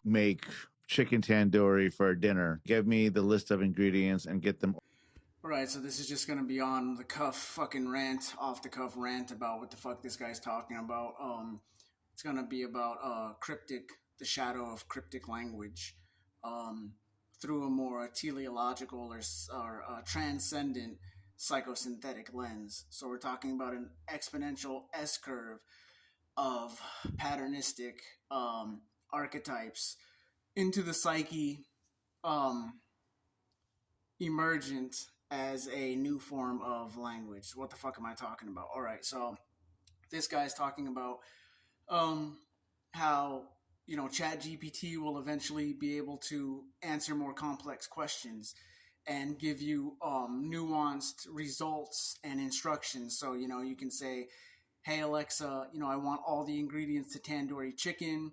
make chicken tandoori for dinner. Give me the list of ingredients and get them. Right, so this is just gonna be on the cuff fucking rant, off the cuff rant about what the fuck this guy's talking about. It's gonna be about cryptic, the shadow of cryptic language, um, through a more teleological or transcendent psychosynthetic lens. So we're talking about an exponential S curve of patternistic archetypes into the psyche, um, emergent as a new form of language. What the fuck am I talking about? All right, so this guy's talking about um, how Chat GPT will eventually be able to answer more complex questions and give you nuanced results and instructions. So you can say, "Hey Alexa, I want all the ingredients to tandoori chicken."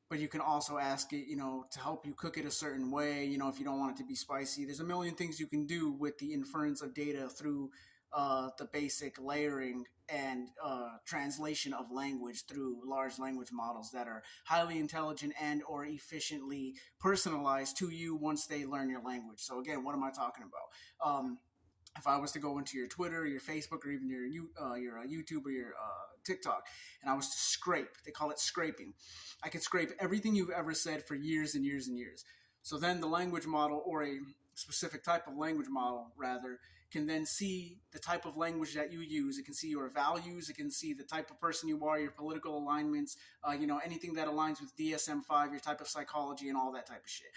But you can also ask it, to help you cook it a certain way, if you don't want it to be spicy. There's a million things you can do with the inference of data through the basic layering and translation of language through large language models that are highly intelligent and or efficiently personalized to you once they learn your language. So again, what am I talking about? If I was to go into your Twitter, your Facebook, or even your YouTube or your TikTok, and I was to scrape, they call it scraping. I could scrape everything you've ever said for years and years and years. So then the language model, or a specific type of language model rather, can then see the type of language that you use. It can see your values. It can see the type of person you are, your political alignments, anything that aligns with DSM-5, your type of psychology, and all that type of shit.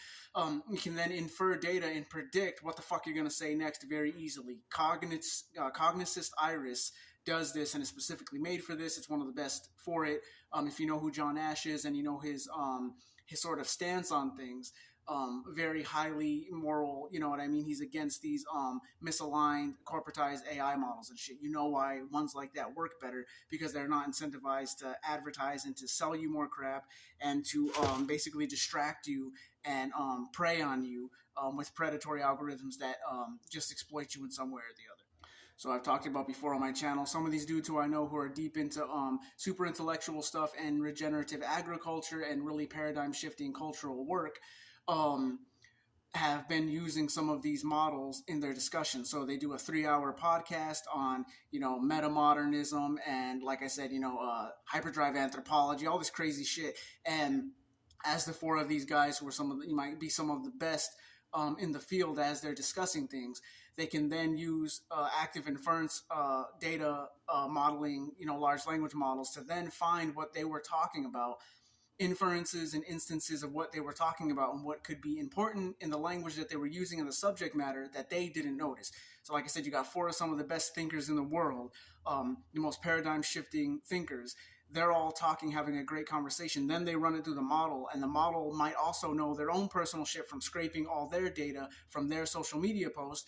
You can then infer data and predict what the fuck you're going to say next very easily. Cognosys Iris does this and is specifically made for this. It's one of the best for it. If you know who John Ash is and you know his sort of stance on things, very highly moral, you know what I mean? He's against these misaligned, corporatized AI models and shit. You know why ones like that work better, because they're not incentivized to advertise and to sell you more crap and to basically distract you and prey on you with predatory algorithms that just exploit you in some way or the other. So I've talked about before on my channel, some of these dudes who I know who are deep into super intellectual stuff and regenerative agriculture and really paradigm shifting cultural work um, have been using some of these models in their discussions. So they do a 3-hour podcast on, metamodernism and, like I said, hyperdrive anthropology, all this crazy shit. And as the four of these guys, who are you might be some of the best in the field as they're discussing things, they can then use active inference data modeling, large language models to then find what they were talking about, inferences and instances of what they were talking about and what could be important in the language that they were using in the subject matter that they didn't notice. So like I said, you got four of some of the best thinkers in the world, the most paradigm shifting thinkers. They're all talking, having a great conversation. Then they run it through the model, and the model might also know their own personal shit from scraping all their data from their social media posts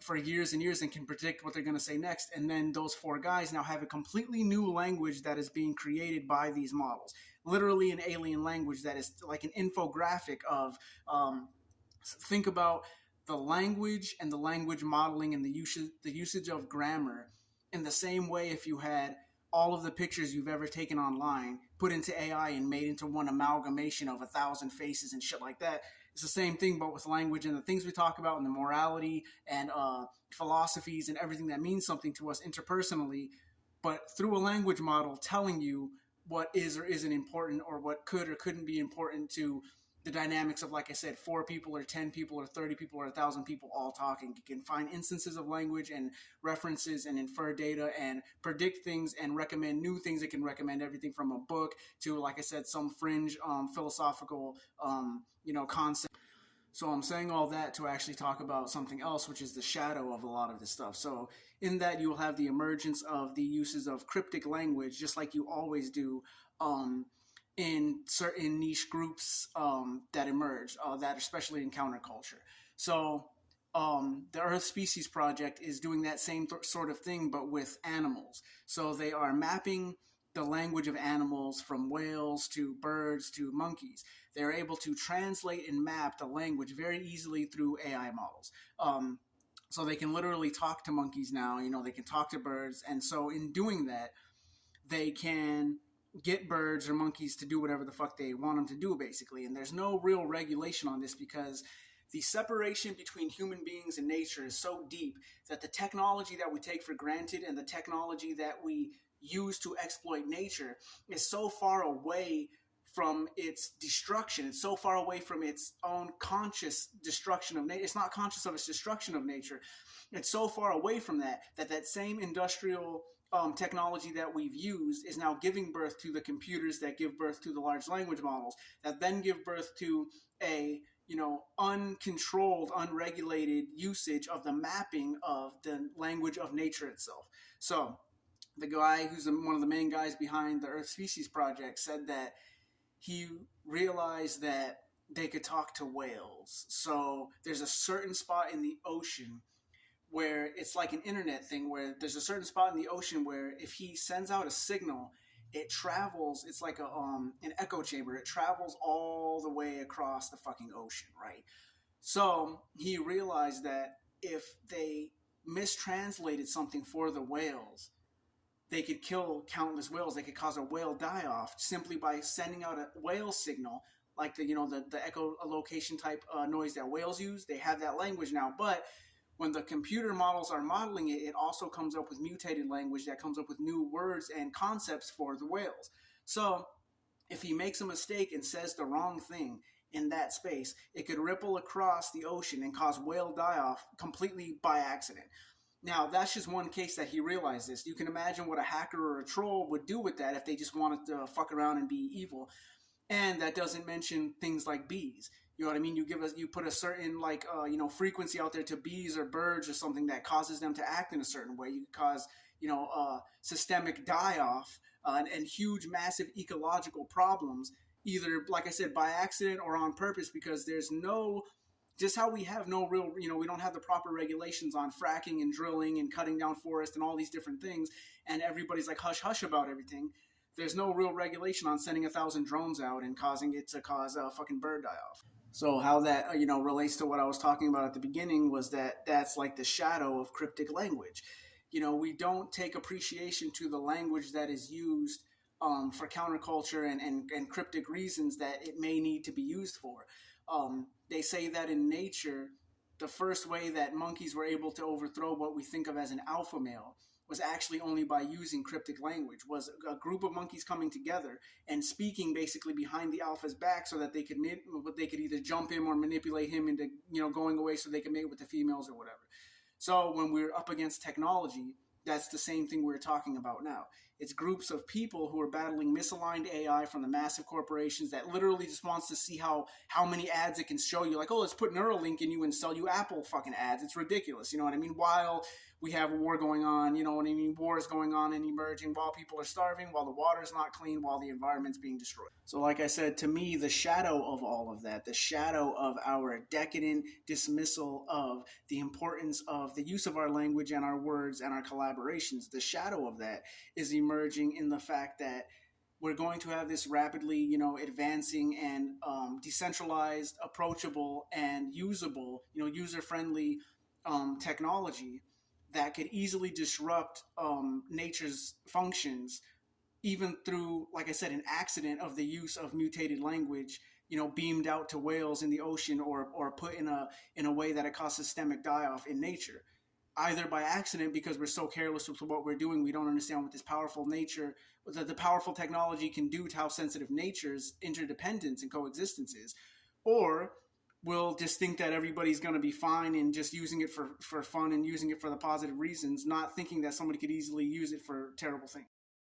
for years and years, and can predict what they're going to say next. And then those four guys now have a completely new language that is being created by these models, literally an alien language that is like an infographic of think about the language and the language modeling and the usage of grammar in the same way if you had all of the pictures you've ever taken online put into AI and made into one amalgamation of 1,000 faces and shit like that. It's the same thing, but with language and the things we talk about and the morality and philosophies and everything that means something to us interpersonally, but through a language model telling you what is or isn't important, or what could or couldn't be important to the dynamics of, like I said, 4 people or 10 people or 30 people or 1,000 people all talking. You can find instances of language and references and infer data and predict things and recommend new things. It can recommend everything from a book to, like I said, some fringe philosophical concept. So I'm saying all that to actually talk about something else, which is the shadow of a lot of this stuff. So in that, you will have the emergence of the uses of cryptic language, just like you always do in certain niche groups that emerge, that especially in counterculture. So the Earth Species Project is doing that same sort of thing, but with animals. So they are mapping the language of animals from whales to birds to monkeys. They're able to translate and map the language very easily through AI models. So they can literally talk to monkeys now, they can talk to birds. And so in doing that, they can get birds or monkeys to do whatever the fuck they want them to do, basically. And there's no real regulation on this because the separation between human beings and nature is so deep that the technology that we take for granted and the technology that we use to exploit nature is so far away from its destruction. It's so far away from its own conscious destruction of nature. It's not conscious of its destruction of nature. It's so far away from that same industrial technology that we've used is now giving birth to the computers that give birth to the large language models that then give birth to a uncontrolled, unregulated usage of the mapping of the language of nature itself. So the guy who's one of the main guys behind the Earth Species Project said that he realized that they could talk to whales. So there's a certain spot in the ocean where it's like an internet thing where there's a certain spot in the ocean where if he sends out a signal, it travels. It's like an echo chamber. It travels all the way across the fucking ocean, right? So he realized that if they mistranslated something for the whales, they could kill countless whales. They could cause a whale die-off simply by sending out a whale signal, like the echolocation type noise that whales use. They have that language now, but when the computer models are modeling it, it also comes up with mutated language that comes up with new words and concepts for the whales. So if he makes a mistake and says the wrong thing in that space, it could ripple across the ocean and cause whale die-off completely by accident. Now, that's just one case that he realized this. You can imagine what a hacker or a troll would do with that if they just wanted to fuck around and be evil. And that doesn't mention things like bees. You know what I mean? You put a certain frequency out there to bees or birds or something that causes them to act in a certain way. You could cause systemic die-off and huge, massive ecological problems, either like I said by accident or on purpose, because there's no just how we have no real, we don't have the proper regulations on fracking and drilling and cutting down forest and all these different things, and everybody's like hush hush about everything. There's no real regulation on sending 1,000 drones out and causing it to cause a fucking bird die off. So how that relates to what I was talking about at the beginning was that's like the shadow of cryptic language. We don't take appreciation to the language that is used for counterculture and cryptic reasons that it may need to be used for. They say that in nature, the first way that monkeys were able to overthrow what we think of as an alpha male was actually only by using cryptic language, was a group of monkeys coming together and speaking basically behind the alpha's back so that they could either jump him or manipulate him into going away so they can mate with the females or whatever. So when we're up against technology, that's the same thing we're talking about now. It's groups of people who are battling misaligned AI from the massive corporations that literally just wants to see how many ads it can show you. Like, oh, let's put Neuralink in you and sell you Apple fucking ads. It's ridiculous. You know what I mean? While we have a war going on, wars going on and emerging while people are starving, while the water's not clean, while the environment's being destroyed. So like I said, to me, the shadow of all of that, the shadow of our decadent dismissal of the importance of the use of our language and our words and our collaborations, the shadow of that is emerging in the fact that we're going to have this rapidly, advancing and decentralized, approachable, and usable, user-friendly technology that could easily disrupt nature's functions, even through, like I said, an accident of the use of mutated language, beamed out to whales in the ocean or put in a way that it causes systemic die-off in nature. Either by accident because we're so careless with what we're doing, we don't understand what this powerful nature, the powerful technology can do to how sensitive nature's interdependence and coexistence is, or we'll just think that everybody's going to be fine and just using it for fun and using it for the positive reasons, not thinking that somebody could easily use it for terrible things.